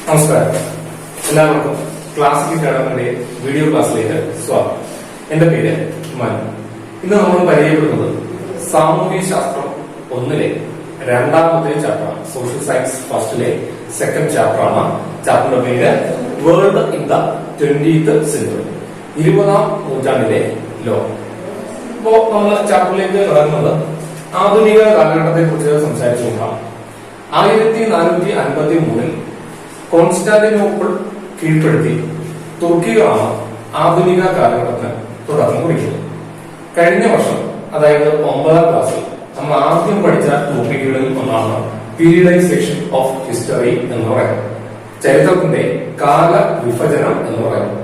നമസ്കാരം, എല്ലാവർക്കും ക്ലാസിക് അക്കാദമിയുടെ വീഡിയോ ക്ലാസ്സിലേക്ക് സ്വാഗതം. എന്റെ പേര് മനു. ഇന്ന് നമ്മൾ പരിചയപ്പെടുന്നത് സാമൂഹ്യ ശാസ്ത്രം 1-ലെ രണ്ടാമത്തെ ചാപ്റ്ററാണ്. സോഷ്യൽ സയൻസ് ഫസ്റ്റിലെ സെക്കൻഡ് ചാപ്റ്ററാണ്. ചാപ്റ്ററിന്റെ പേര് world in the 20th century, 20ാം നൂറ്റാണ്ടിലെ ലോകം. ഇപ്പോ നമ്മൾ ചാപ്റ്ററിലേക്ക് കടക്കുന്നത് ആധുനിക കാലഘട്ടത്തെ കുറിച്ച് സംസാരിച്ചു നോക്കാം. 1453 കോൺസ്റ്റാന്റിനോപ്പിൾ കീഴ്പ്പെടുത്തി തുർക്കികളാണ് ആധുനിക കാലഘട്ടത്തിന് തുടക്കം കുറിക്കുന്നത്. കഴിഞ്ഞ വർഷം, അതായത് 9ാം ക്ലാസ്സിൽ നമ്മൾ ആദ്യം പഠിച്ച ടോപ്പിക്കുകളിൽ ഒന്നാണ് പീരിയഡൈസേഷൻ ഓഫ് ഹിസ്റ്ററി എന്ന് പറയുന്നത്, ചരിത്രത്തിന്റെ കാല വിഭജനം എന്ന് പറയുന്നത്.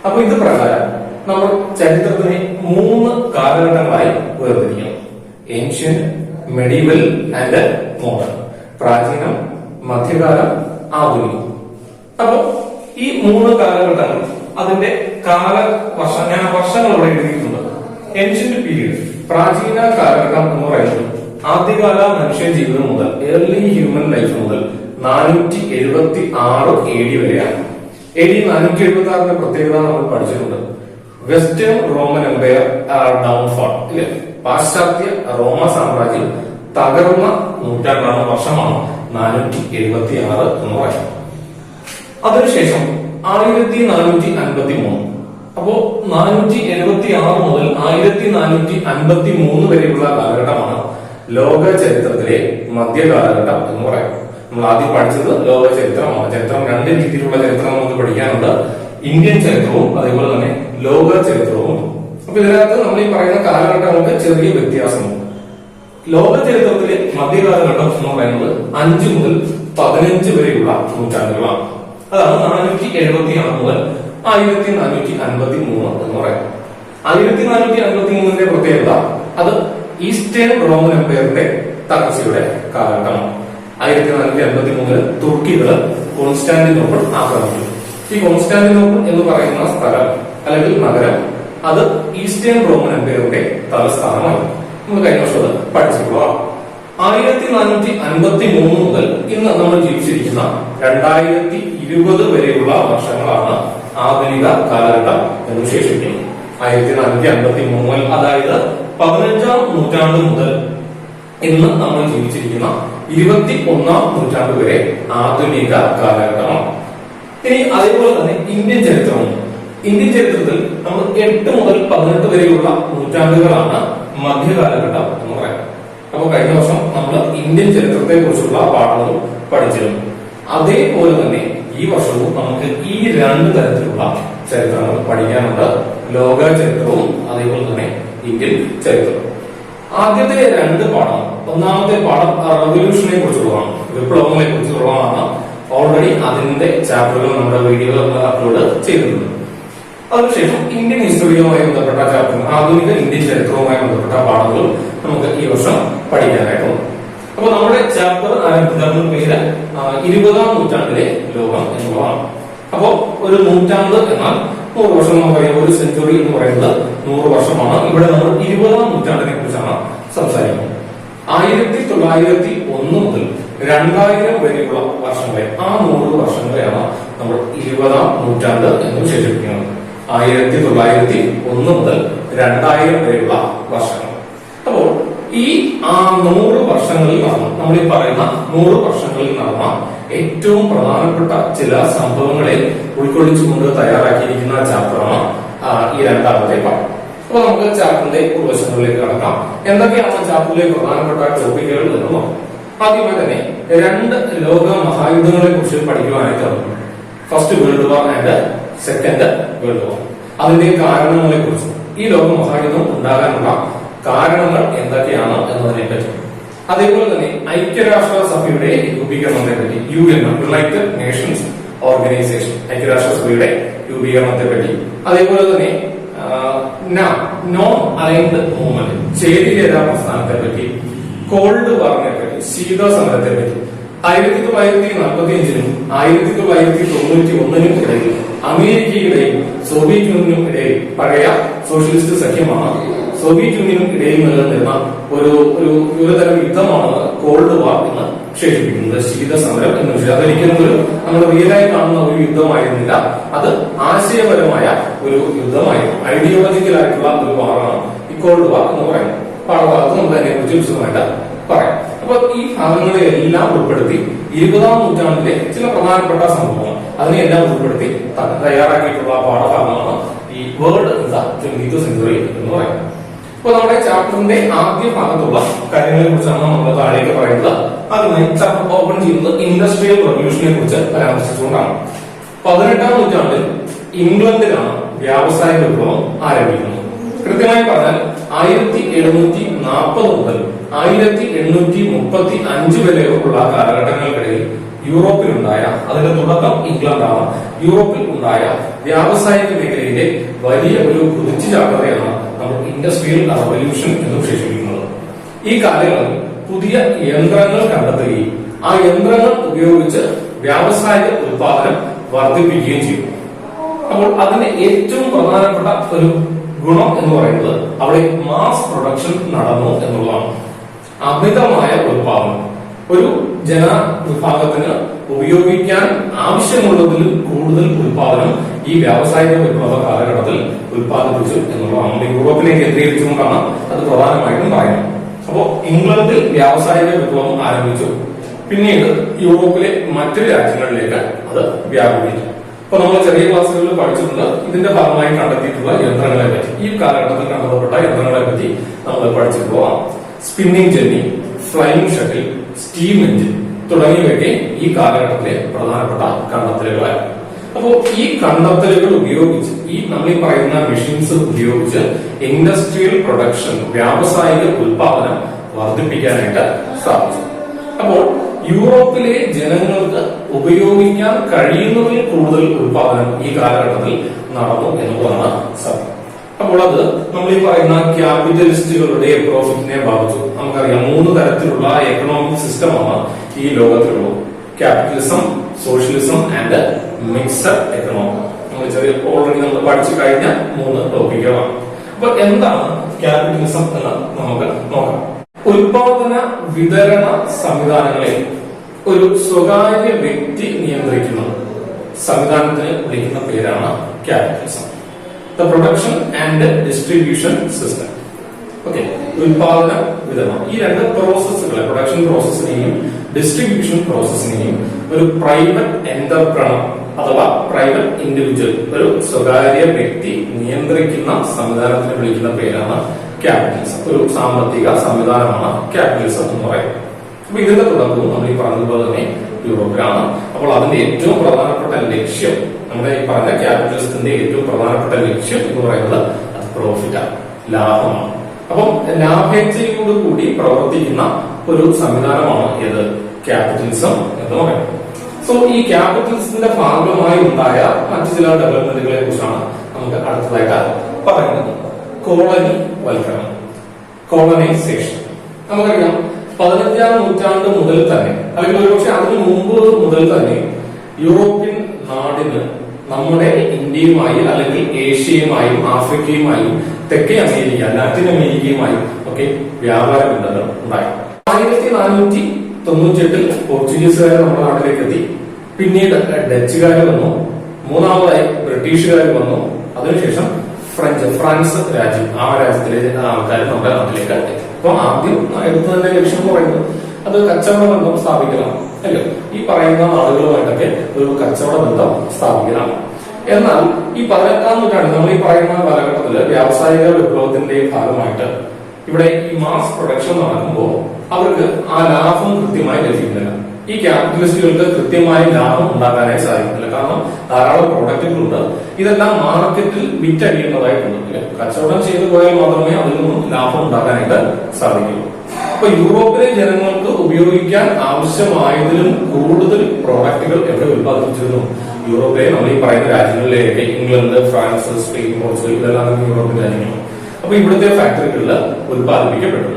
അപ്പൊ ഇത് പ്രകാരം നമ്മൾ ചരിത്രത്തിനെ 3 കാലഘട്ടങ്ങളായി വേർതിരിക്കണം: ഏൻഷ്യന്റ്, മെഡീവൽ ആൻഡ് മോഡേൺ. പ്രാചീനം, മധ്യകാലം, ആധുനികം. അപ്പൊ ഈ 3 കാലഘട്ടങ്ങൾ അതിന്റെ വർഷങ്ങൾ ഇവിടെ എഴുതിയിട്ടുണ്ട്. ഏൻഷ്യന്റ് പീരീഡ്, പ്രാചീന കാലഘട്ടം എന്ന് പറയുന്നത് ആദ്യകാല മനുഷ്യ ജീവിതം മുതൽ, ഏർലി ഹ്യൂമൻ ലൈഫ് മുതൽ 476 AD വരെയാണ്. AD 476 പ്രത്യേകത നമ്മൾ പഠിച്ചിട്ടുണ്ട്. വെസ്റ്റേൺ റോമൻ എംപയർ ഡൗൺഫോൾ, ഇല്ലേ? പാശ്ചാത്യ റോമ സാമ്രാജ്യം തകർന്ന നൂറ്റാണ്ടാണ്, വർഷമാണ് 476 എന്ന് പറയുന്നത്. അതിനുശേഷം 1453, അപ്പോ 476 മുതൽ 1453 വരെയുള്ള കാലഘട്ടമാണ് ലോക ചരിത്രത്തിലെ മധ്യകാലഘട്ടം എന്ന് പറയുന്നത്. നമ്മൾ ആദ്യം പഠിച്ചത് ലോക ചരിത്രമാണ്. ചരിത്രം 2 രീതിയിലുള്ള ചരിത്രം നമുക്ക് പഠിക്കാനുണ്ട്: ഇന്ത്യൻ ചരിത്രവും അതേപോലെ തന്നെ ലോക ചരിത്രവും. അപ്പൊ ഇതിനകത്ത് നമ്മൾ ഈ പറയുന്ന കാലഘട്ടങ്ങൾക്ക് ചെറിയ വ്യത്യാസമുണ്ട്. ലോക ചരിത്രത്തിലെ മധ്യകാലഘട്ടം എന്ന് പറയുന്നത് 5 മുതൽ 15 വരെയുള്ള നൂറ്റാണ്ടുകളാണ്. അതാണ് 476 മുതൽ 1453 എന്ന് പറയുന്നത്. 1453 പ്രത്യേകത, അത് ഈസ്റ്റേൺ റോമൻ എംപയറിന്റെ തകർച്ചയുടെ കാലഘട്ടമാണ്. 1453 തുർക്കികള് കോൺസ്റ്റാന്റിനോപ്പിൾ ആക്രമിച്ചു. ഈ കോൺസ്റ്റാന്റിനോപ്പിൾ എന്ന് പറയുന്ന സ്ഥലം അല്ലെങ്കിൽ നഗരം, അത് ഈസ്റ്റേൺ റോമൻ എംപയറിന്റെ തലസ്ഥാനമാണ്. നമ്മൾ കഴിഞ്ഞ വർഷം പഠിച്ചിട്ടുള്ളതാണ്. 1453 മുതൽ ഇന്ന് നമ്മൾ ജീവിച്ചിരിക്കുന്ന 2020 വരെയുള്ള വർഷങ്ങളാണ് ആധുനിക കാലഘട്ടം എന്ന് വിശേഷിപ്പിക്കുന്നത്. 1453 അതായത് 15ാം നൂറ്റാണ്ട് മുതൽ ഇന്ന് നമ്മൾ ജീവിച്ചിരിക്കുന്ന 21ാം നൂറ്റാണ്ട് വരെ ആധുനിക കാലഘട്ടമാണ്. ഇനി അതേപോലെ തന്നെ ഇന്ത്യൻ ചരിത്രവും. ഇന്ത്യൻ ചരിത്രത്തിൽ നമ്മൾ 8 മുതൽ 18 വരെയുള്ള നൂറ്റാണ്ടുകളാണ് മധ്യകാലഘട്ടം എന്ന് പറയുന്നത്. അപ്പൊ കഴിഞ്ഞ വർഷം നമ്മൾ ഇന്ത്യൻ ചരിത്രത്തെ കുറിച്ചുള്ള പാഠങ്ങൾ പഠിച്ചിരുന്നു. അതേപോലെ തന്നെ ഈ വർഷവും നമുക്ക് ഈ 2 തരത്തിലുള്ള ചരിത്രങ്ങൾ പഠിക്കാനുണ്ട്: ലോക ചരിത്രവും അതേപോലെ തന്നെ ഇന്ത്യൻ ചരിത്രവും. ആദ്യത്തെ 2 പാഠം, ഒന്നാമത്തെ പാഠം റവല്യൂഷനെ കുറിച്ചുള്ളതാണ്, വിപ്ലവങ്ങളെ കുറിച്ചുള്ളതാണ്. ഓൾറെഡി അതിന്റെ ചാപ്റ്ററുകൾ നമ്മുടെ വീഡിയോകൾ അപ്ലോഡ് ചെയ്തിട്ടുണ്ട്. അതിനുശേഷം ഇന്ത്യൻ ഹിസ്റ്ററിയുമായി ബന്ധപ്പെട്ട ചാപ്റ്റർ, ആധുനിക ഇന്ത്യൻ ചരിത്രവുമായി ബന്ധപ്പെട്ട പാഠങ്ങൾ നമുക്ക് ഈ വർഷം പഠിക്കാനായിട്ടുണ്ട്. അപ്പൊ നമ്മുടെ ചാപ്റ്റർ ആരംഭിക്കുന്ന പേര് 20ാം നൂറ്റാണ്ടിലെ ലോകം എന്നുള്ളതാണ്. അപ്പോ ഒരു നൂറ്റാണ്ട് എന്നാൽ 100 വർഷം. നമുക്കറിയാം, ഒരു സെഞ്ചുറി എന്ന് പറയുന്നത് 100 വർഷമാണ്. ഇവിടെ നമ്മൾ 20ാം നൂറ്റാണ്ടിനെ കുറിച്ചാണ് സംസാരിക്കുന്നത്. 1901 മുതൽ 2000 വരെയുള്ള വർഷങ്ങളെ, ആ 100 വർഷങ്ങളെയാണ് നമ്മൾ 20ാം നൂറ്റാണ്ട് എന്ന് വിശേഷിപ്പിക്കുന്നത്. 1901 മുതൽ 2000 വരെയുള്ള വർഷങ്ങൾ. അപ്പോൾ ഈ 100 വർഷങ്ങളിൽ നടന്ന, നമ്മൾ ഈ പറയുന്ന 100 വർഷങ്ങളിൽ നടന്ന ഏറ്റവും പ്രധാനപ്പെട്ട ചില സംഭവങ്ങളെ ഉൾക്കൊള്ളിച്ചുകൊണ്ട് തയ്യാറാക്കിയിരിക്കുന്ന ചാപ്റ്ററാണ് ഈ 2ാമത്തെ പാഠം. അപ്പൊ നമുക്ക് ചാപ്റ്ററിന്റെ ഉൾവശങ്ങളിലേക്ക് കടക്കാം. എന്തൊക്കെയാണ് ചാപ്റ്ററിലെ പ്രധാനപ്പെട്ട ടോപ്പിക്കുകൾ എന്ന് നോക്കാം. ആദ്യമായി തന്നെ 2 ലോക മഹായുദ്ധങ്ങളെ കുറിച്ച് പഠിക്കുവാനായിട്ട് first world war and second world war, അതിന്റെ കാരണങ്ങളെ കുറിച്ച്, ഈ ലോക മഹായുദ്ധം ഉണ്ടാകാനുള്ള കാരണങ്ങൾ എന്തൊക്കെയാണ് എന്നതിനെ പറ്റി, അതേപോലെ തന്നെ ഐക്യരാഷ്ട്ര സഭയുടെ രൂപീകരണത്തെ പറ്റി, UN, യുണൈറ്റഡ് നേഷൻസ് ഓർഗനൈസേഷൻ, ഐക്യരാഷ്ട്രസഭയുടെ രൂപീകരണത്തെ പറ്റി, അതേപോലെ തന്നെ നോൺ അലൈൻഡ് മൂവ്മെന്റ്, ചേരിചേര പ്രസ്ഥാനത്തെ പറ്റി, കോൾഡ് വാറിനെ പറ്റി, ശീത സമരത്തെ പറ്റി, 1945-നും 1991-നും ഇടയിൽ അമേരിക്കയുടെയും സോവിയറ്റ് യൂണിയനും ഇടയിൽ പഴയ സോഷ്യലിസ്റ്റ് സഖ്യമാണ് സോവിയറ്റ് യൂണിയനും ഇടയിൽ നിലനിന്നിരുന്ന ഒരു തരം യുദ്ധമാണ് കോൾഡ് വാർ എന്ന് വിശേഷിപ്പിക്കുന്നത്. ശീത സമരം എന്ന് വിശേഷിച്ചു. അതൊരിക്കലും നമ്മൾ റിയലായി കാണുന്ന ഒരു യുദ്ധമായിരുന്നില്ല. അത് ആശയപരമായ ഒരു യുദ്ധമായിരുന്നു. ഐഡിയോളജിക്കൽ ആയിട്ടുള്ള ഒരു വാറാണ് ഈ കോൾഡ് വാർ എന്ന് പറയുന്നത്. പാഠഭാഗത്ത് നമുക്ക് അതിനെക്കുറിച്ച് വിശദമായിട്ട് പറയാം. അപ്പൊ ഈ ഭാഗങ്ങളെ എല്ലാം ഉൾപ്പെടുത്തി 20ാം നൂറ്റാണ്ടിലെ ചില പ്രധാനപ്പെട്ട സംഭവങ്ങൾ അതിനെല്ലാം ഉൾപ്പെടുത്തി തയ്യാറാക്കിയിട്ടുള്ള പാഠഭാഗമാണ് ഈ world in the 20th century എന്ന് പറയുന്നത്. അപ്പൊ നമ്മുടെ ചാപ്റ്ററിന്റെ ആദ്യ ഭാഗത്തുള്ള കാര്യങ്ങളെ കുറിച്ചാണ് നമ്മൾ താഴേക്ക് പറയുന്നത്. ആദ്യമായി ചാപ്റ്റർ ഓപ്പൺ ചെയ്യുന്നത് ഇൻഡസ്ട്രിയൽ റവല്യൂഷനെ കുറിച്ച് പരാമർശിച്ചുകൊണ്ടാണ്. 18ാം നൂറ്റാണ്ടിൽ ഇംഗ്ലണ്ടിലാണ് വ്യാവസായിക വിപ്ലവം ആരംഭിക്കുന്നത്. കൃത്യമായി പറഞ്ഞാൽ 1740 മുതൽ 1835 വരെയുള്ള കാലഘട്ടങ്ങൾക്കിടയിൽ യൂറോപ്പിലുണ്ടായ, അതിന്റെ തുടക്കം ഇംഗ്ലണ്ടാണ്, യൂറോപ്പിൽ ഉണ്ടായ വ്യാവസായിക മേഖലയിലെ വലിയ ഒരു കുതിച്ചുചാട്ടതയാണ് നമ്മൾ ഇൻഡസ്ട്രിയൽ റവല്യൂഷൻ എന്ന് വിശേഷിപ്പിക്കുന്നത്. ഈ കാലങ്ങളിൽ പുതിയ യന്ത്രങ്ങൾ കണ്ടെത്തുകയും ആ യന്ത്രങ്ങൾ ഉപയോഗിച്ച് വ്യാവസായിക ഉത്പാദനം വർദ്ധിപ്പിക്കുകയും ചെയ്തു. അപ്പോൾ അതിന്റെ ഏറ്റവും പ്രധാനപ്പെട്ട ഒരു ഗുണം എന്ന് പറയുന്നത് അവിടെ മാസ് പ്രൊഡക്ഷൻ നടന്നു എന്നുള്ളതാണ്. അമിതമായ ഉത്പാദനം, ഒരു ജനവിഭാഗത്തിന് ഉപയോഗിക്കാൻ ആവശ്യമുള്ളതിലും കൂടുതൽ ഉത്പാദനം ഈ വ്യാവസായിക വിപ്ലവ കാലഘട്ടത്തിൽ ഉത്പാദിപ്പിച്ചു എന്നുള്ളതാണ്. യൂറോപ്പിനെ കേന്ദ്രീകരിച്ചുകൊണ്ടാണ് അത് പ്രധാനമായിട്ടും പറയുന്നത്. അപ്പോൾ ഇംഗ്ലണ്ടിൽ വ്യാവസായിക വിപ്ലവം ആരംഭിച്ചു. പിന്നീട് യൂറോപ്പിലെ മറ്റു രാജ്യങ്ങളിലേക്ക് അത് വ്യാപിപ്പിച്ചു. അപ്പൊ നമ്മൾ ചെറിയ ക്ലാസ്സുകളിൽ പഠിച്ചിട്ടുണ്ട് ഇതിന്റെ ഭാഗമായി കണ്ടെത്തിയിട്ടുള്ള യന്ത്രങ്ങളെ പറ്റി, ഈ കാലഘട്ടത്തിൽ കണ്ടെത്തപ്പെട്ട യന്ത്രങ്ങളെ പറ്റി നമ്മൾ പഠിച്ചിട്ടുള്ളതാണ്. Spinning jenny, flying shuttle, steam engine തുടങ്ങിയവയൊക്കെ ഈ കാലഘട്ടത്തിലെ പ്രധാനപ്പെട്ട കണ്ടെത്തലുകളായിരുന്നു. അപ്പോൾ ഈ കണ്ടെത്തലുകൾ ഉപയോഗിച്ച് നമ്മൾ ഈ പറയുന്ന മെഷീൻസ് ഉപയോഗിച്ച് ഇൻഡസ്ട്രിയൽ പ്രൊഡക്ഷൻ, വ്യാവസായിക ഉത്പാദനം വർദ്ധിപ്പിക്കാനായിട്ട് സാധിച്ചു. അപ്പോൾ യൂറോപ്പിലെ ജനങ്ങൾക്ക് ഉപയോഗിക്കാൻ കഴിയുന്നതിൽ കൂടുതൽ ഉത്പാദനം ഈ കാലഘട്ടത്തിൽ നടന്നു എന്നുള്ളതാണ് സത്യം. അപ്പോൾ അത് നമ്മൾ ഈ പറയുന്ന ക്യാപിറ്റലിസ്റ്റുകളുടെ പ്രോഫിറ്റിനെ ബാധിച്ചു. നമുക്കറിയാം 3 തരത്തിലുള്ള എക്കണോമിക് സിസ്റ്റമാണ് ഈ ലോകത്തിലുള്ളത്. Capitalism, socialism and mixed economy. Already നമ്മൾ പഠിച്ചു കഴിഞ്ഞ 3 ടോപ്പിക്കുകളാണ്. അപ്പൊ എന്താണ് ക്യാപിറ്റലിസം എന്ന് നമുക്ക് നോക്കാം. ഉൽപാദന വിതരണ സംവിധാനങ്ങളെ ഒരു സ്വകാര്യ വ്യക്തി നിയന്ത്രിക്കുന്ന സംവിധാനത്തിന് വിളിക്കുന്ന പേരാണ് capitalism. The production and distribution system. Okay, ഉൽപാദന വിതരണം, ഈ 2 പ്രോസസ്സുകളെ, പ്രൊഡക്ഷൻ പ്രോസസ്സിനെയും ഡിസ്ട്രിബ്യൂഷൻ പ്രോസസ്സിനെയും ഒരു പ്രൈവറ്റ് എന്റർപ്രണർ അഥവാ പ്രൈവറ്റ് ഇൻഡിവിജ്വൽ, ഒരു സ്വകാര്യ വ്യക്തി നിയന്ത്രിക്കുന്ന സംവിധാനത്തിന് വിളിക്കുന്ന പേരാണ് ക്യാപിറ്റലിസം. ഒരു സാമ്പത്തിക സംവിധാനമാണ് ക്യാപിറ്റലിസം എന്ന് പറയുന്നത്. അപ്പൊ ഇതിന്റെ തുടക്കവും നമ്മൾ ഈ പറഞ്ഞതുപോലെ തന്നെ യൂറോപ്പിലാണ്. അപ്പോൾ അതിന്റെ ഏറ്റവും പ്രധാനപ്പെട്ട ലക്ഷ്യം, നമ്മുടെ ഈ പറഞ്ഞ ക്യാപിറ്റലിസത്തിന്റെ ഏറ്റവും പ്രധാനപ്പെട്ട ലക്ഷ്യം എന്ന് പറയുന്നത് അത് പ്രോഫിറ്റാണ്, ലാഭമാണ്. അപ്പം ലാഭേച്ഛയോടുകൂടി പ്രവർത്തിക്കുന്ന ഒരു സംവിധാനമാണ് ഏത്, ക്യാപിറ്റലിസം എന്ന് പറയുന്നത്. സോ ഈ ക്യാപിറ്റലിസത്തിന്റെ ഭാഗമായി ഉണ്ടായ മറ്റു ചില ഡെവലപ്മെന്റുകളെ കുറിച്ചാണ് നമുക്ക് അടുത്തതായിട്ട് പറയുന്നത്. കോളനി വൽക്കരണം, കോളനൈസേഷൻ. നമുക്കറിയാം 15ാം നൂറ്റാണ്ട് മുതൽ തന്നെ, അല്ലെങ്കിൽ ഒരുപക്ഷെ അതിനു മുമ്പ് മുതൽ തന്നെ യൂറോപ്യൻ നാടിന് നമ്മുടെ ഇന്ത്യയുമായി അല്ലെങ്കിൽ ഏഷ്യയുമായും ആഫ്രിക്കയുമായും തെക്കേ അമേരിക്ക, ലാറ്റിൻ അമേരിക്കയുമായും ഒക്കെ വ്യാപാര ബന്ധങ്ങൾ ഉണ്ടായി. 1498 പോർച്ചുഗീസുകാർ നമ്മുടെ നാട്ടിലേക്ക് എത്തി. പിന്നീട് ഡച്ചുകാർ വന്നു. മൂന്നാമതായി ബ്രിട്ടീഷുകാർ വന്നു. അതിനുശേഷം ഫ്രാൻസ് രാജ്യം, ആ രാജ്യത്തിലെ ആൾക്കാർ നമ്മുടെ നാട്ടിലേക്ക് എത്തി. അപ്പൊ ആദ്യം എടുത്ത് തന്നെ ലക്ഷ്യം പറയുന്നത് അത് കച്ചവട ബന്ധം സ്ഥാപിക്കലാണ്, അല്ലേ? ഈ പറയുന്ന ആളുകളുമായിട്ടൊക്കെ ഒരു കച്ചവട ബന്ധം സ്ഥാപിക്കലാണ്. എന്നാൽ ഈ 18ാം നൂറ്റാണ്ട്, നമ്മൾ ഈ പറയുന്ന കാലഘട്ടത്തില് വ്യാവസായിക വിപ്ലവത്തിന്റെ ഭാഗമായിട്ട് ഇവിടെ ഈ മാസ് പ്രൊഡക്ഷൻ നടക്കുമ്പോൾ അവർക്ക് ആ ലാഭം കൃത്യമായി ലഭിക്കുന്നില്ല. ഈ ക്യാപിറ്റലിസ്റ്റുകൾക്ക് കൃത്യമായി ലാഭം ഉണ്ടാക്കാനായി സാധിക്കുന്നില്ല. കാരണം ധാരാളം പ്രോഡക്റ്റുകളുണ്ട്, ഇതെല്ലാം മാർക്കറ്റിൽ വിറ്റഴിയേണ്ടതായിട്ടുണ്ട്. കച്ചവടം ചെയ്തു പോയാൽ മാത്രമേ അതിൽ നിന്നും ലാഭം ഉണ്ടാക്കാനായിട്ട് സാധിക്കുള്ളൂ. അപ്പൊ യൂറോപ്പിലെ ജനങ്ങൾക്ക് ഉപയോഗിക്കാൻ ആവശ്യമായതിലും കൂടുതൽ പ്രോഡക്റ്റുകൾ എവിടെ ഉത്പാദിപ്പിച്ചിരുന്നു? യൂറോപ്പിലെ നമ്മൾ ഈ പറയുന്ന രാജ്യങ്ങളിലേക്ക്, ഇംഗ്ലണ്ട്, ഫ്രാൻസ്, സ്പെയിൻ, പോർച്ചുഗൽ, ഇതെല്ലാം യൂറോപ്യൻ രാജ്യങ്ങളാണ്. അപ്പൊ ഇവിടുത്തെ ഫാക്ടറികളിൽ ഉത്പാദിപ്പിക്കപ്പെടുന്നു.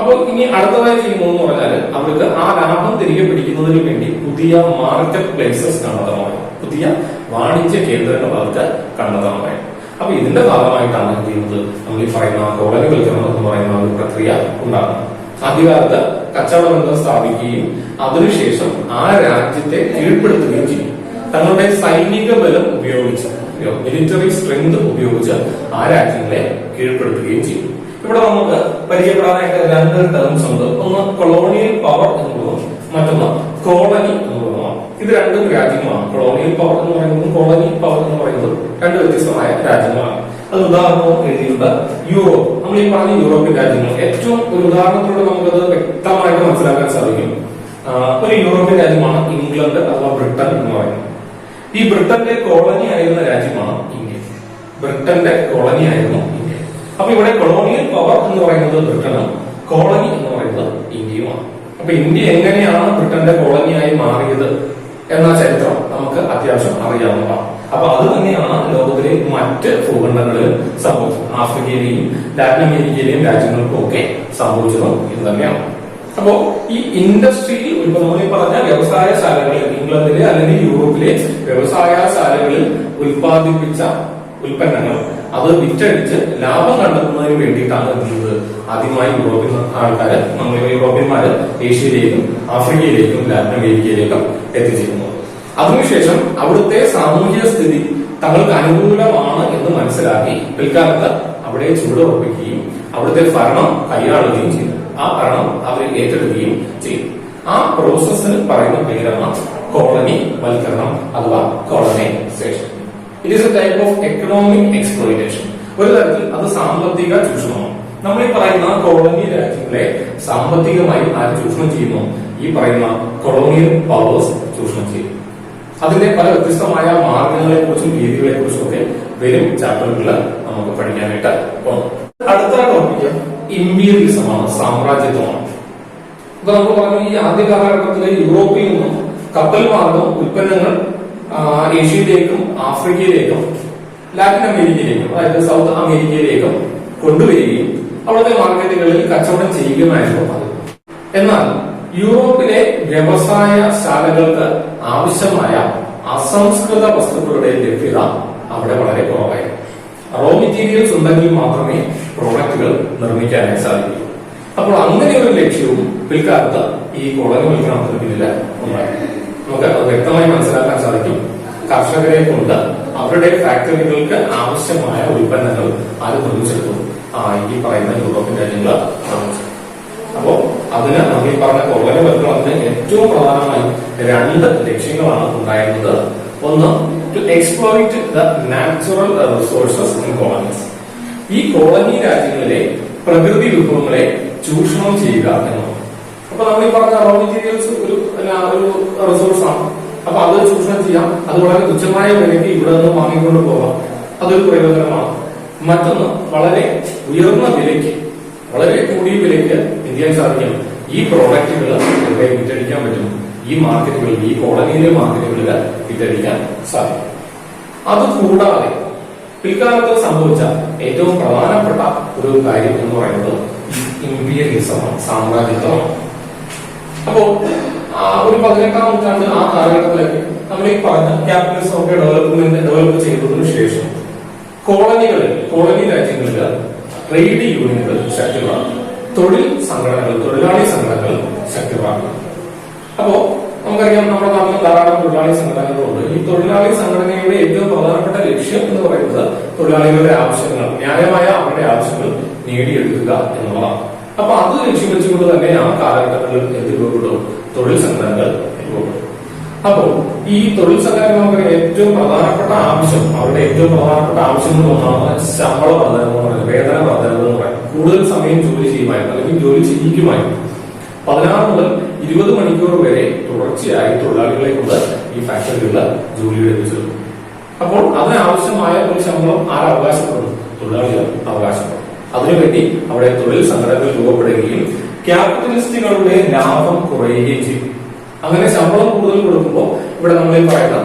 അപ്പോൾ ഇനി അടുത്തതായി ചെയ്യുന്നതെന്ന് പറഞ്ഞാൽ അവർക്ക് ആ ലാഭം തിരികെ പിടിക്കുന്നതിന് വേണ്ടി പുതിയ മാർക്കറ്റ് പ്ലേസസ് കണ്ടെത്തണമായി, പുതിയ വാണിജ്യ കേന്ദ്രങ്ങൾ അവർക്ക് കണ്ടെത്തണമായി. അപ്പൊ ഇതിന്റെ ഭാഗമായിട്ടാണ് എന്ത് ചെയ്യുന്നത്, നമ്മൾ ഈ പറയുന്ന കോളനിവൽക്കരണം എന്ന് പറയുന്ന ഒരു പ്രക്രിയ ഉണ്ടാകുന്നത്. ആദ്യകാലത്ത് കച്ചവട ബന്ധം സ്ഥാപിക്കുകയും അതിനുശേഷം ആ രാജ്യത്തെ കീഴ്പ്പെടുത്തുകയും ചെയ്യും. തങ്ങളുടെ സൈനിക ബലം ഉപയോഗിച്ച്, മിലിറ്ററി സ്ട്രെങ്ത് ഉപയോഗിച്ച് ആ രാജ്യങ്ങളെ കീഴ്പ്പെടുത്തുകയും ചെയ്യും. ഇവിടെ നമുക്ക് പരിചയപ്പെടാനായിട്ട് രണ്ട് ടേംസ് ഉണ്ട്. ഒന്ന് കൊളോണിയൽ പവർ എന്നുള്ളതും മറ്റൊന്ന് കോളനി എന്നുള്ളതുമാണ്. ഇത് രണ്ടും രാജ്യങ്ങളാണ്. കൊളോണിയൽ പവർ എന്ന് പറയുന്നതും കോളനി പവർ എന്ന് പറയുന്നതും രണ്ട് വ്യത്യസ്തമായ രാജ്യങ്ങളാണ്. അത് ഉദാഹരണവും എഴുതിയിട്ടുണ്ട്. യൂറോപ്പ്, നമ്മൾ ഈ പറഞ്ഞ യൂറോപ്യൻ രാജ്യങ്ങൾ ഏറ്റവും ഒരു ഉദാഹരണത്തിലൂടെ നമുക്കത് വ്യക്തമായിട്ട് മനസ്സിലാക്കാൻ സാധിക്കും. ഒരു യൂറോപ്യൻ രാജ്യമാണ് ഇംഗ്ലണ്ട് അഥവാ ബ്രിട്ടൻ എന്ന് പറയുന്നത്. ഈ ബ്രിട്ടന്റെ കോളനി ആയിരുന്ന രാജ്യമാണ് ഇന്ത്യ. ബ്രിട്ടന്റെ കോളനി ആയിരുന്നു ഇന്ത്യ. അപ്പൊ ഇവിടെ കൊളോണിയൽ പവർ എന്ന് പറയുന്നത് ബ്രിട്ടനും കോളനി എന്ന് പറയുന്നത് ഇന്ത്യയുമാണ്. അപ്പൊ ഇന്ത്യ എങ്ങനെയാണ് ബ്രിട്ടന്റെ കോളനിയായി മാറിയത് എന്ന ചരിത്രം നമുക്ക് അത്യാവശ്യം അറിയാവുന്നതാണ്. അപ്പൊ അത് തന്നെയാണ് ലോകത്തിലെ മറ്റ് ഭൂഖണ്ഡങ്ങളിലും സംഭവിച്ചത്. ആഫ്രിക്കയിലെയും ലാറ്റിൻ അമേരിക്കയിലെയും രാജ്യങ്ങൾക്കും ഒക്കെ സംഭവിച്ചതും ഇത് തന്നെയാണ്. അപ്പോ ഈ ഇൻഡസ്ട്രിയിൽ നമ്മൾ പറഞ്ഞ വ്യവസായശാലകളിൽ, ഇംഗ്ലണ്ടിലെ അല്ലെങ്കിൽ യൂറോപ്പിലെ വ്യവസായശാലകളിൽ ഉൽപ്പാദിപ്പിച്ച ഉൽപ്പന്നങ്ങൾ അത് വിറ്റഴിച്ച് ലാഭം കണ്ടെത്തുന്നതിന് വേണ്ടിയിട്ടാണ് എന്ത് ആദ്യമായി യൂറോപ്യൻ ആൾക്കാര്, നമ്മൾ യൂറോപ്യന്മാര് ഏഷ്യയിലേക്കും ആഫ്രിക്കയിലേക്കും ലാറ്റിൻ അമേരിക്കയിലേക്കും എത്തിച്ചേരുന്നത്. അതിനുശേഷം അവിടുത്തെ സാമൂഹ്യ സ്ഥിതി തങ്ങൾക്ക് അനുകൂലമാണ് എന്ന് മനസ്സിലാക്കി പിൽക്കാലത്ത് അവിടെ ചുവടുറപ്പിക്കുകയും അവിടുത്തെ ഭരണം കൈയാളുകയും ചെയ്തു. ആ ഭരണം അവർ ഏറ്റെടുക്കുകയും ചെയ്തു. ആ പ്രോസസ്സിന് പറയുന്ന പേരാണ് കോളനി വൽക്കരണം അഥവാ colonisation. It is A type of economic exploitation. ഒരു തരത്തിൽ അത് സാമ്പത്തിക ചൂഷണമാണ്. നമ്മൾ ഈ പറയുന്ന കോളനി രാജ്യങ്ങളെ സാമ്പത്തികമായി ആര് ചൂഷണം ചെയ്യുന്നു? ഈ പറയുന്ന കൊളോണിയൽ പവേഴ്സ് ചൂഷണം ചെയ്യും. അതിന്റെ പല വ്യത്യസ്തമായ മാർഗങ്ങളെ കുറിച്ചും രീതികളെ കുറിച്ചും ഒക്കെ വരും ചാപ്റ്ററുകളിൽ നമുക്ക് പഠിക്കാനായിട്ട് പോകും. അടുത്ത ടോപ്പിക്ക് ഇമ്പീരിയലിസമാണ്, സാമ്രാജ്യത്വമാണ്. അപ്പൊ നമ്മൾ പറഞ്ഞു ഈ ആദ്യ കാലഘട്ടത്തിലെ യൂറോപ്പിൽ നിന്നും കപ്പൽ മാർഗം ഉൽപ്പന്നങ്ങൾ ഏഷ്യയിലേക്കും ആഫ്രിക്കയിലേക്കും ലാറ്റിൻ അമേരിക്കയിലേക്കും അതായത് സൗത്ത് അമേരിക്കയിലേക്കും കൊണ്ടുവരികയും അവിടുത്തെ മാർക്കറ്റുകളിൽ കച്ചവടം ചെയ്യുകയുമായിരുന്നു അത്. എന്നാൽ യൂറോപ്പിലെ വ്യവസായശാലകൾക്ക് ആവശ്യമായ അസംസ്കൃത വസ്തുക്കളുടെ ലഭ്യത അവിടെ വളരെ കുറവായിരുന്നു. റോ മെറ്റീരിയൽസ് ഉണ്ടെങ്കിൽ മാത്രമേ പ്രോഡക്റ്റുകൾ നിർമ്മിക്കാനായി സാധിക്കൂ. അപ്പോൾ അങ്ങനെ ഒരു ലക്ഷ്യവും പിൽക്കാലത്ത് ഈ കോളനിവൽക്കരണത്തിന് പിന്നിൽ ഉണ്ടായിരുന്നു. നമുക്ക് അത് വ്യക്തമായി മനസ്സിലാക്കാൻ സാധിക്കും. കർഷകരെ കൊണ്ട് അവരുടെ ഫാക്ടറികൾക്ക് ആവശ്യമായ ഉൽപ്പന്നങ്ങൾ ആര് നിർമ്മിച്ചെടുത്തു? ഈ പറയുന്ന യൂറോപ്യൻ രാജ്യങ്ങൾ നിർമ്മിച്ചു. അപ്പോ അതിന് നമ്മൾ ഈ പറഞ്ഞ കോളനിവൽക്കരണത്തിന് ഏറ്റവും പ്രധാനമായി രണ്ട് ലക്ഷ്യങ്ങളാണ് ഉണ്ടായിരുന്നത്. ഒന്ന്, to exploit the natural resources in colonies. ഈ കോളനി രാജ്യങ്ങളിലെ പ്രകൃതി വിഭവങ്ങളെ ചൂഷണം ചെയ്യുക എന്നുള്ളത്. അപ്പൊ നമ്മൾ ഈ പറഞ്ഞ റോ മെറ്റീരിയൽസ് ഒരു റിസോഴ്സ് ആണ്. അപ്പൊ അത് ചൂഷണം ചെയ്യാം. അത് വളരെ തുച്ഛമായ വിലയ്ക്ക് ഇവിടെ നിന്ന് വാങ്ങിക്കൊണ്ട് പോകാം. അതൊരു പ്രയോജനമാണ്. മറ്റൊന്ന്, വളരെ ഉയർന്ന വിലയ്ക്ക്, വളരെ കൂടിയ വിലയ്ക്ക് എന്ത് ചെയ്യാൻ സാധിക്കും? ഈ പ്രോഡക്റ്റുകൾ ഇവിടെ വിറ്റഴിക്കാൻ പറ്റും. ഈ മാർക്കറ്റുകളിൽ, ഈ കോളനിയിലെ മാർക്കറ്റുകളിൽ വിറ്റഴിക്കാൻ സാധിക്കും. അതുകൂടാതെ പിൽക്കാലത്ത് സംഭവിച്ച ഏറ്റവും പ്രധാനപ്പെട്ട ഒരു കാര്യം എന്ന് പറയുന്നത് ഇമ്പീരിയലിസമാണ്, സാമ്രാജ്യത്വമാണ്. അപ്പോ ഒരു 18ാം നൂറ്റാണ്ട് ആ കാലഘട്ടത്തിലേക്ക് നമ്മൾ ഈ പറഞ്ഞ ക്യാപിറ്റലിസം ഒക്കെ ഡെവലപ്പ് ചെയ്തതിനു ശേഷം കോളനി രാജ്യങ്ങളിൽ ട്രേഡ് യൂണിയനുകൾ ശക്തിപ്രാപിക്കും. തൊഴിൽ സംഘടനകൾ, തൊഴിലാളി സംഘടനകൾ ശക്തിപ്രാപിക്കും. അപ്പോ നമുക്കറിയാം നമ്മുടെ നാട്ടിൽ ധാരാളം തൊഴിലാളി സംഘടനകളുണ്ട്. ഈ തൊഴിലാളി സംഘടനയുടെ ഏറ്റവും പ്രധാനപ്പെട്ട ലക്ഷ്യം എന്ന് പറയുന്നത് തൊഴിലാളികളുടെ ആവശ്യങ്ങൾ, ന്യായമായ അവരുടെ ആവശ്യങ്ങൾ നേടിയെടുക്കുക എന്നുള്ളതാണ്. അപ്പൊ അത് ലക്ഷ്യം വെച്ചുകൊണ്ട് തന്നെ ആ കാലഘട്ടങ്ങളിൽ എന്ത് രൂപപ്പെടും? തൊഴിൽ സംഘടനകൾ രൂപപ്പെടും. അപ്പോ ഈ തൊഴിൽ സംഘടനകളുടെ ഏറ്റവും പ്രധാനപ്പെട്ട ആവശ്യം, അവരുടെ ഏറ്റവും പ്രധാനപ്പെട്ട ആവശ്യങ്ങളിൽ ഒന്നാണ് ശമ്പള വർധന എന്ന് പറയുന്നത്, വേതന വർധന എന്ന് പറയുന്നത്. കൂടുതൽ സമയം ജോലി ചെയ്യുമായിരുന്നു, അല്ലെങ്കിൽ ജോലി ചെയ്യിക്കുമായിരുന്നു. 16 മുതൽ 20 മണിക്കൂർ വരെ തുടർച്ചയായി തൊഴിലാളികളെ കൊണ്ട് ഈ ഫാക്ടറികളിൽ ജോലി എടുപ്പിച്ചത്. അപ്പോൾ അതിനാവശ്യമായ ഒരു ശമ്പളം ആരവകാശപ്പെടുന്നു? തൊഴിലാളികൾ അവകാശപ്പെടും. അതിനുവേണ്ടി അവിടെ തൊഴിൽ സംഘടനകൾ രൂപപ്പെടുകയും ക്യാപിറ്റലിസ്റ്റുകളുടെ ലാഭം കുറയുകയും ചെയ്യും. അങ്ങനെ ശമ്പളം കൂടുതൽ കൊടുക്കുമ്പോൾ ഇവിടെ നമ്മൾ പറയുന്ന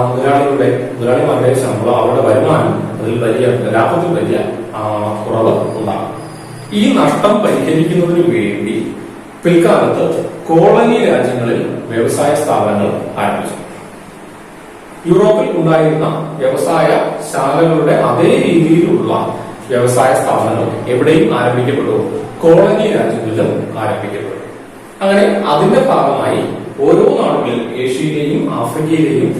മുതലാളിമാരുടെ ശമ്പളം, അവരുടെ വരുമാനം അതിൽ വലിയ ലാഭത്തിൽ വലിയ കുറവ് ഉണ്ടാകും. ഈ നഷ്ടം പരിഹരിക്കുന്നതിന് വേണ്ടി പിൽക്കാലത്ത് കോളനി രാജ്യങ്ങളിൽ വ്യവസായ സ്ഥാപനങ്ങൾ ആരംഭിച്ചു. യൂറോപ്പിൽ ഉണ്ടായിരുന്ന വ്യവസായ ശാലകളുടെ അതേ രീതിയിലുള്ള വ്യവസായ സ്ഥാപനങ്ങൾ എവിടെയും ആരംഭിക്കപ്പെട്ടു? കോളനി രാജ്യങ്ങളിലും ആരംഭിക്കപ്പെട്ടു. അങ്ങനെ അതിന്റെ ഭാഗമായി ഓരോ നാടുകളിൽ, ഏഷ്യയിലെയും ആഫ്രിക്കയിലെയും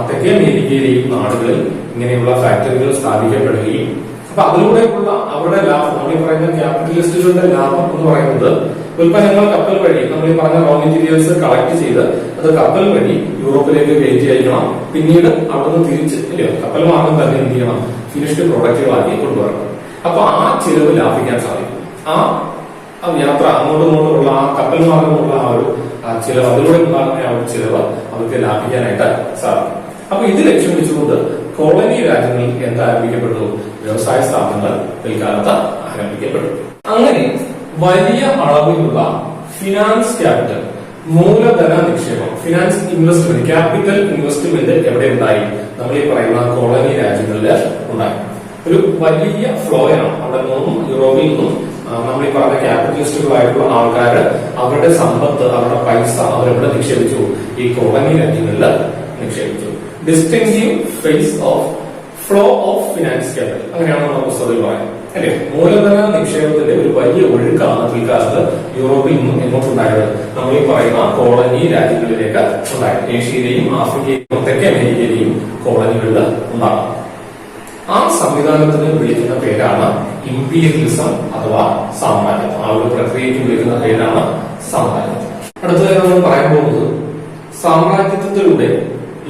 തെക്കേ അമേരിക്കയിലെയും നാടുകളിൽ ഇങ്ങനെയുള്ള ഫാക്ടറികൾ സ്ഥാപിക്കപ്പെടുകയും അപ്പൊ അതിലൂടെയുള്ള അവരുടെ ലാഭം, നമ്മൾ ഈ പറയുന്ന ക്യാപിറ്റലിസ്റ്റുകളുടെ ലാഭം എന്ന് പറയുന്നത് ഉൽപ്പന്നങ്ങൾ കപ്പൽ വഴി, നമ്മൾ ഈ പറഞ്ഞ റോ മെറ്റീരിയൽസ് കളക്ട് ചെയ്ത് അത് കപ്പൽ വഴി യൂറോപ്പിലേക്ക് കയറ്റി അയക്കണം. പിന്നീട് അവിടുന്ന് തിരിച്ച് കപ്പൽ മാർഗം തന്നെ എന്ത് ചെയ്യണം? ഫിനിഷ്ഡ് പ്രോഡക്റ്റുകളാക്കി കൊണ്ടുവരണം. അപ്പൊ ആ ചിലവ് ലാഭിക്കാൻ സാധിക്കും. ആ യാത്ര അങ്ങോട്ടും ഇങ്ങോട്ടുമുള്ള ആ കപ്പൽ മാർഗമുള്ള ആ ഒരു ചിലവ്, അതിലൂടെ ഉണ്ടാകുന്ന ആ ഒരു ചിലവ് അവർക്ക് ലാഭിക്കാനായിട്ട് സാധിക്കും. അപ്പൊ ഇത് ലക്ഷ്യം വെച്ചുകൊണ്ട് കോളനി രാജ്യങ്ങളിൽ എന്താരംഭിക്കപ്പെട്ടു? വ്യവസായ സ്ഥാപനങ്ങൾ പിൽക്കാലത്ത് ആരംഭിക്കപ്പെട്ടു. അങ്ങനെ വലിയ അളവിലുള്ള ഫിനാൻസ് ക്യാപിറ്റൽ, മൂലധന നിക്ഷേപം, ഫിനാൻസ് ഇൻവെസ്റ്റ്മെന്റ്, ക്യാപിറ്റൽ ഇൻവെസ്റ്റ്മെന്റ് എവിടെ ഉണ്ടായി? നമ്മൾ ഈ പറയുന്ന കോളനി രാജ്യങ്ങളിൽ ഉണ്ടായി. ഒരു വലിയ ഫ്ലോയാണ് അവിടെ നിന്നും, യൂറോപ്പിൽ നിന്നും നമ്മൾ ഈ പറഞ്ഞ ക്യാപിറ്റലിസ്റ്റുകളായിട്ടുള്ള ആൾക്കാർ അവരുടെ സമ്പത്ത്, അവരുടെ പൈസ അവരെവിടെ നിക്ഷേപിച്ചു? ഈ കോളനി രാജ്യങ്ങളിൽ നിക്ഷേപിച്ചു. Distinctive phase of flow of finance capital, അങ്ങനെയാണ് നമ്മുടെ പുസ്തകത്തിൽ പറയുന്നത് അല്ലെ. മൂലധന നിക്ഷേപത്തിന്റെ ഒരു വലിയ ഒഴുക്കാണ് പിൽക്കാലത്ത് യൂറോപ്പിൽ നിന്നും എങ്ങോട്ടുണ്ടായത്? നമ്മൾ ഈ പറയുന്ന കോളനി രാജ്യങ്ങളിലേക്ക് ഉണ്ടായത്. ഏഷ്യയിലെയും ആഫ്രിക്കയിലെയും തെക്കേ അമേരിക്കയിലെയും കോളനികളിൽ ഉണ്ടാകും. ആ സംവിധാനത്തിന് വിളിക്കുന്ന പേരാണ് ഇമ്പീരിയലിസം അഥവാ സാമ്രാജ്യം. ആ ഒരു പ്രക്രിയയ്ക്ക് വിളിക്കുന്ന പേരാണ് സാമ്രാജ്യം. അടുത്തതായി നമ്മൾ പറയാൻ പോകുന്നത് സാമ്രാജ്യത്വത്തിലൂടെ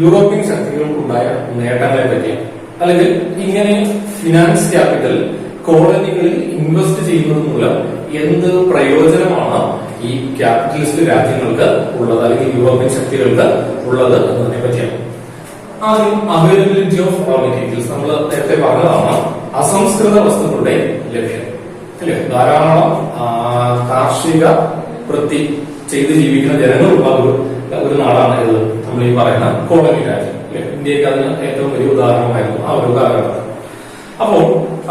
യൂറോപ്യൻ ശക്തികൾക്കുണ്ടായ നേട്ടങ്ങളെ പറ്റിയാണ്. അല്ലെങ്കിൽ ഇങ്ങനെ ഫിനാൻസ് ക്യാപിറ്റൽ കോളനികളിൽ ഇൻവെസ്റ്റ് ചെയ്യുന്നത് മൂലം എന്ത് പ്രയോജനമാണ് ഈ ക്യാപിറ്റലിസ്റ്റ് രാജ്യങ്ങൾക്ക് ഉള്ളത്, അല്ലെങ്കിൽ യൂറോപ്യൻ ശക്തികൾക്ക് ഉള്ളത് എന്നതിനെ പറ്റിയാണ്. ആദ്യം അവൈലബിലിറ്റി ഓഫ് റോ മെറ്റീരിയൽസ്. നമ്മൾ നേരത്തെ പറഞ്ഞതാണ് അസംസ്കൃത വസ്തുക്കളുടെ ലഭ്യത അല്ലെ. ധാരാളം കാർഷിക വൃത്തി ചെയ്ത് ജീവിക്കുന്ന ജനങ്ങളുള്ള ഒരു നാടാണ് ഇത് നമ്മൾ ഈ പറയുന്ന കോളനി രാജ്യം. ഇന്ത്യക്ക് അതിന് ഏറ്റവും വലിയ ഉദാഹരണമായിരുന്നു ആ ഒരു കാലഘട്ടം. അപ്പോൾ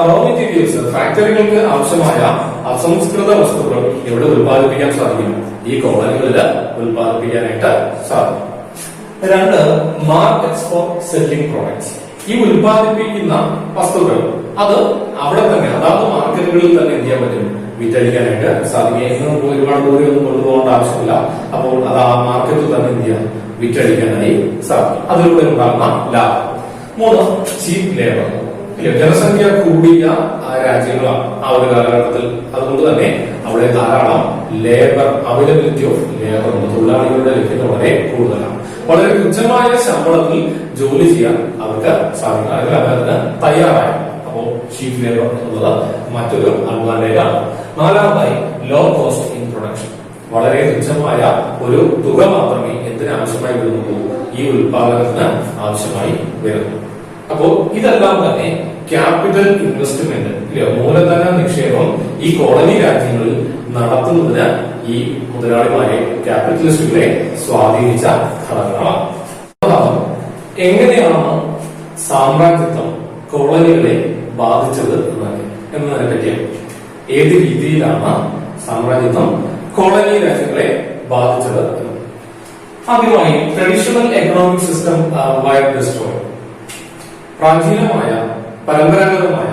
റോ മെറ്റീരിയൽസ്, ഫാക്ടറികൾക്ക് ആവശ്യമായ അസംസ്കൃത വസ്തുക്കൾ എവിടെ ഉത്പാദിപ്പിക്കാൻ സാധിക്കും? ഈ കോളനികളിൽ ഉത്പാദിപ്പിക്കാനായിട്ട് സാധിക്കും. രണ്ട്, മാർക്കറ്റ്സ് ഫോർ സെല്ലിംഗ് പ്രോഡക്ട്സ്. ഈ ഉത്പാദിപ്പിക്കുന്ന വസ്തുക്കൾ അത് അവിടെ തന്നെ, അതാത് മാർക്കറ്റുകളിൽ തന്നെ എന്ത് ചെയ്യാൻ പറ്റും? വിറ്റഴിക്കാനായിട്ട് സാധിക്കും. ഒരുപാട് ദൂരം ഒന്നും കൊണ്ടുപോകേണ്ട ആവശ്യമില്ല. അപ്പോൾ അത് ആ മാർക്കറ്റിൽ തന്നെ എന്ത് ചെയ്യാം? വിറ്റഴിക്കാനായി സാധിക്കും. അതിലൂടെ ഉണ്ടാകുന്ന ലാഭം. മൂന്ന്, ചീപ്പ് ലേബർ. ജനസംഖ്യ കൂടിയ രാജ്യങ്ങളാണ് ആ ഒരു കാലഘട്ടത്തിൽ. അതുകൊണ്ട് തന്നെ അവിടെ ധാരാളം ലേബർ, അവൈലബിലിറ്റി ഓഫ് ലേബർ, തൊഴിലാളികളുടെ ലഭ്യത വളരെ കൂടുതലാണ്. വളരെ തുച്ഛമായ ശമ്പളത്തിൽ ജോലി ചെയ്യാൻ അവർക്ക് സാധിക്കും, അല്ലെങ്കിൽ അവർക്ക് തയ്യാറായി. അപ്പോൾ ചീപ്പ് ലേബർ എന്നുള്ളത് മറ്റൊരു അഡ്വാൻറ്റേജ് ആണ്. നാലാമതായി ലോ കോസ്റ്റ് ഇൻ പ്രൊഡക്ഷൻ. വളരെ തുച്ഛമായ ഒരു തുക മാത്രമേ എന്തിനാവശ്യമായി വരുന്നുള്ളൂ? ഈ ഉൽപാദനത്തിന് ആവശ്യമായി വരുന്നു. അപ്പോ ഇതെല്ലാം തന്നെ ക്യാപിറ്റൽ ഇൻവെസ്റ്റ്മെന്റ്, മൂലധന നിക്ഷേപം ഈ കോളനി രാജ്യങ്ങളിൽ നടത്തുന്നതിന് ഈ മുതലാളിമാരെ, ക്യാപിറ്റലിസ്റ്റുകളെ സ്വാധീനിച്ച ഘടകങ്ങളാണ്. എങ്ങനെയാണ് സാമ്രാജ്യത്വം കോളനികളെ ബാധിച്ചത് എന്നതിനെ പറ്റിയാണ്. ഏത് രീതിയിലാണ് സാമ്രാജ്യത്വം കോളനി രാജ്യങ്ങളെ ബാധിച്ചത്? ആദ്യമായി traditional economic system wide destroy. പ്രാചീനമായ പരമ്പരാഗതമായ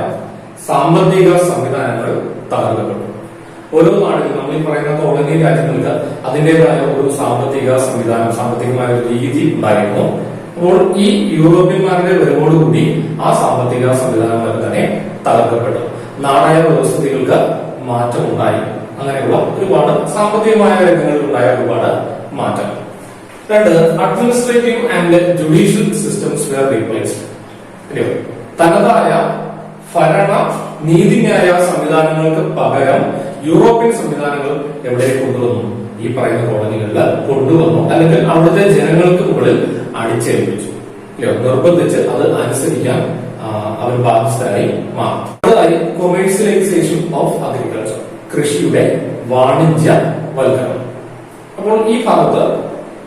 സാമ്പത്തിക സംവിധാനങ്ങൾ തകർക്കപ്പെട്ടു. ഓരോ നാടിനും, നമ്മൾ ഈ പറയുന്ന കോളനി രാജ്യങ്ങൾക്ക് അതിന്റേതായ ഒരു സാമ്പത്തിക സംവിധാനം, സാമ്പത്തികമായ ഒരു രീതി ഉണ്ടായിരുന്നു. അപ്പോൾ ഈ യൂറോപ്യന്മാരുടെ വരവോടുകൂടി ആ സാമ്പത്തിക സംവിധാനം തന്നെ തകർക്കപ്പെട്ടു. നാണയ വ്യവസ്ഥിതികൾക്ക് മാറ്റമുണ്ടായി. അങ്ങനെയുള്ള ഒരുപാട് സാമ്പത്തികമായ രംഗങ്ങളിൽ ഉണ്ടായ ഒരുപാട് മാറ്റങ്ങൾ. രണ്ട്, administrative and judicial systems were replaced. തനതായ ഭരണ നീതിന്യായ സംവിധാനങ്ങൾക്ക് പകരം യൂറോപ്യൻ സംവിധാനങ്ങൾ എവിടെ കൊണ്ടുവന്നു? ഈ പറയുന്ന കോളനികളിൽ കൊണ്ടുവന്നു, അല്ലെങ്കിൽ അവിടുത്തെ ജനങ്ങൾക്ക് മുകളിൽ അടിച്ചേൽപ്പിച്ചു. നിർബന്ധിച്ച് അത് അനുസരിക്കാൻ അവർ ബാധ്യസ്ഥരായി മാറും. അടുത്തതായി കൊമേഴ്സ്യലൈസേഷൻ ഓഫ് അഗ്രികൾച്ചർ. കൃഷിയുടെ വാണിജ്യവൽക്കരണം. അപ്പോൾ ഈ ഭാഗത്ത്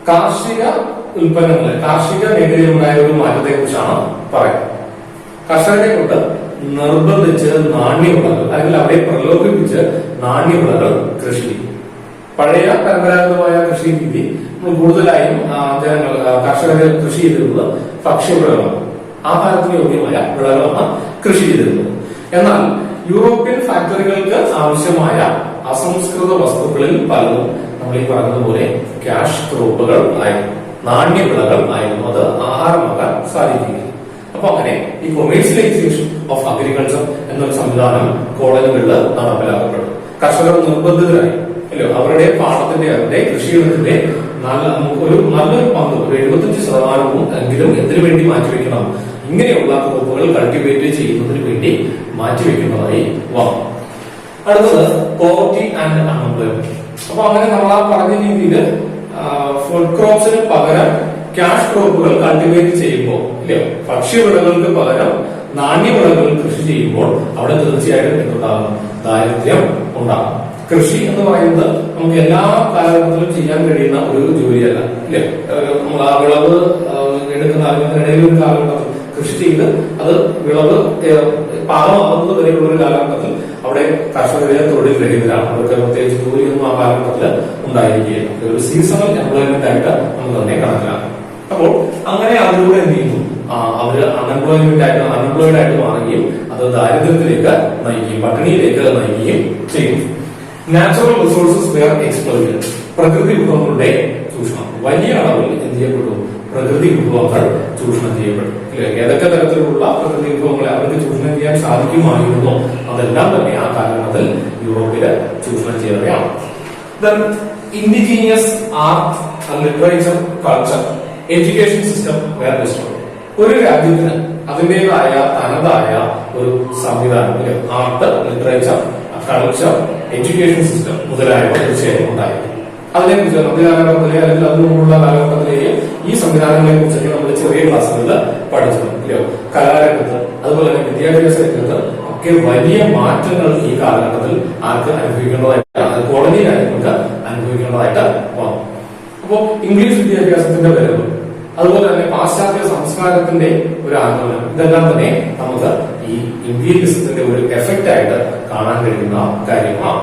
കാർഷിക ഉൽപ്പന്നങ്ങൾ, കാർഷിക മേഖലയിലുണ്ടായ ഒരു മാറ്റത്തെ കുറിച്ചാണ് പറയുന്നത്. കർഷകരെ കൊണ്ട് നിർബന്ധിച്ച് നാണ്യവിളകൾ, അല്ലെങ്കിൽ അവരെ പ്രലോഭിപ്പിച്ച് നാണ്യവിളകൾ കൃഷി ചെയ്യും. പഴയ പരമ്പരാഗതമായ കൃഷി രീതി കൂടുതലായും ജനങ്ങൾ കർഷകർ കൃഷി ചെയ്തിരുന്നത് ഭക്ഷ്യവിളകളാണ്, ആഹാരത്തിന് യോഗ്യമായ വിളകളാണ് കൃഷി ചെയ്തിരുന്നത്. എന്നാൽ യൂറോപ്യൻ ഫാക്ടറികൾക്ക് ആവശ്യമായ അസംസ്കൃത വസ്തുക്കളിൽ പലതും നമ്മൾ ഈ പറഞ്ഞതുപോലെ ക്യാഷ് ക്രോപ്പുകൾ ആയിരുന്നു, നാണ്യവിളകൾ ആയിരുന്നു. അത് ആഹാരമാക്കാൻ സാധിക്കില്ല. അപ്പൊ അങ്ങനെ ഈ കൊമേഴ്സ്യലൈസേഷൻ ഓഫ് അഗ്രികൾച്ചർ എന്നൊരു സംവിധാനം കോളനികളിൽ നടപ്പിലാക്കപ്പെട്ടു. കർഷകർ നിർബന്ധിതരായി അല്ലോ അവരുടെ പാടത്തിന്റെ അവരുടെ കൃഷിയിടത്തിന്റെ നല്ലൊരു പങ്ക്, ഒരു 75% എങ്കിലും എന്തിനു വേണ്ടി മാറ്റിവെക്കണം, ഇങ്ങനെയുള്ള ക്രോപ്പുകൾ കൾട്ടിവേറ്റ് ചെയ്യുന്നതിന് വേണ്ടി മാറ്റിവെക്കുന്നതായി വന്നു. അടുത്തത് പോവർട്ടി ആൻഡ് അൺഎംപ്ലോയ്മെന്റ്. അപ്പൊ അങ്ങനെ നമ്മൾ ആ പറഞ്ഞ രീതിയിൽ ഫുഡ് ക്രോപ്സിന് പകരം ക്യാഷ് ക്രോപ്പുകൾ കൾട്ടിവേറ്റ് ചെയ്യുമ്പോൾ ഇല്ലയോ, ഭക്ഷ്യവിളകൾക്ക് പകരം നാണ്യവിളകൾ കൃഷി ചെയ്യുമ്പോൾ അവിടെ തീർച്ചയായിട്ടും എന്തുണ്ടാകും, ദാരിദ്ര്യം ഉണ്ടാകും. കൃഷി എന്ന് പറയുന്നത് നമുക്ക് എല്ലാ കാലഘട്ടത്തിലും ചെയ്യാൻ കഴിയുന്ന ഒരു ജോലിയല്ല ഇല്ലേ. നമ്മൾ ആ വിളവ് എടുക്കുന്ന ഇടയിൽ ഒരു കാലഘട്ടത്തിൽ കൃഷി ചെയ്ത് അത് വിളവ് പാകമാകുന്നത് വരെയുള്ള ഒരു കാലഘട്ടത്തിൽ അവിടെ കർഷകരെ തൊഴിൽ രഹിതരാണ്. അവർക്ക് പ്രത്യേകിച്ച് ജോലിയൊന്നും ആ കാലഘട്ടത്തിൽ ഉണ്ടായിരിക്കുകയില്ല. ഒരു സീസണൽ എംപ്ലോയ്മെന്റ് ആയിട്ട് നമുക്ക് തന്നെ കണക്കിലാക്കാം. അപ്പോൾ അങ്ങനെ അതിലൂടെ എന്ത് ചെയ്യുന്നു, അവര് അൺഎംപ്ലോയ്ഡ് ആയിട്ട് മാറുകയും അത് ദാരിദ്ര്യത്തിലേക്ക് നയിക്കുകയും പട്ടിണിയിലേക്ക് നയിക്കുകയും ചെയ്യുന്നു. Natural resources were exploited. പ്രകൃതി വിഭവങ്ങളുടെ ചൂഷണം വലിയ അളവിൽ എന്ത് ചെയ്യപ്പെട്ടു, പ്രകൃതി വിഭവങ്ങൾ ചൂഷണം ചെയ്യപ്പെട്ടു. ഏതൊക്കെ തരത്തിലുള്ള പ്രകൃതി വിഭവങ്ങളെ അവർക്ക് ചൂഷണം ചെയ്യാൻ സാധിക്കുമായിരുന്നോ അതെല്ലാം തന്നെ ആ കാലഘട്ടത്തിൽ യൂറോപ്പില് ചൂഷണം ചെയ്തവയാണ്. Indigenous art and literature, culture, education system were destroyed. ഒരു രാജ്യത്തിന് അതിന്റേതായ തനതായ ഒരു സംവിധാനം, art, literature, culture, education system മുതലായവ തീർച്ചയായും ഉണ്ടായിരുന്നു. അതിനെക്കുറിച്ച് നമ്മുടെ കാലഘട്ടത്തിലെ അല്ലെങ്കിൽ അതിനുള്ള കാലഘട്ടത്തിലേക്ക് ഈ സംവിധാനങ്ങളെ കുറിച്ചൊക്കെ നമ്മൾ ചെറിയ ക്ലാസ്സുകളിൽ പഠിച്ചിട്ടുണ്ടല്ലോ. കലാരംഗത്ത് അതുപോലെ തന്നെ വിദ്യാഭ്യാസ രംഗത്ത് ഒക്കെ വലിയ മാറ്റങ്ങൾ ഈ കാലഘട്ടത്തിൽ ആർക്ക് അനുഭവിക്കേണ്ടതായിട്ട്, കോളനി രാജ്യങ്ങൾക്ക് അനുഭവിക്കേണ്ടതായിട്ട് വന്നു. അപ്പോ ഇംഗ്ലീഷ് വിദ്യാഭ്യാസത്തിന്റെ വരവ്, അതുപോലെ തന്നെ പാശ്ചാത്യ സംസ്കാരത്തിന്റെ ഒരു ആഗമനം, ഇതെല്ലാം തന്നെ നമുക്ക് ഈ ഇംപീരിയലിസത്തിന്റെ ഒരു എഫക്റ്റ് ആയിട്ട് കാണാൻ കഴിയുന്ന കാര്യമാണ്.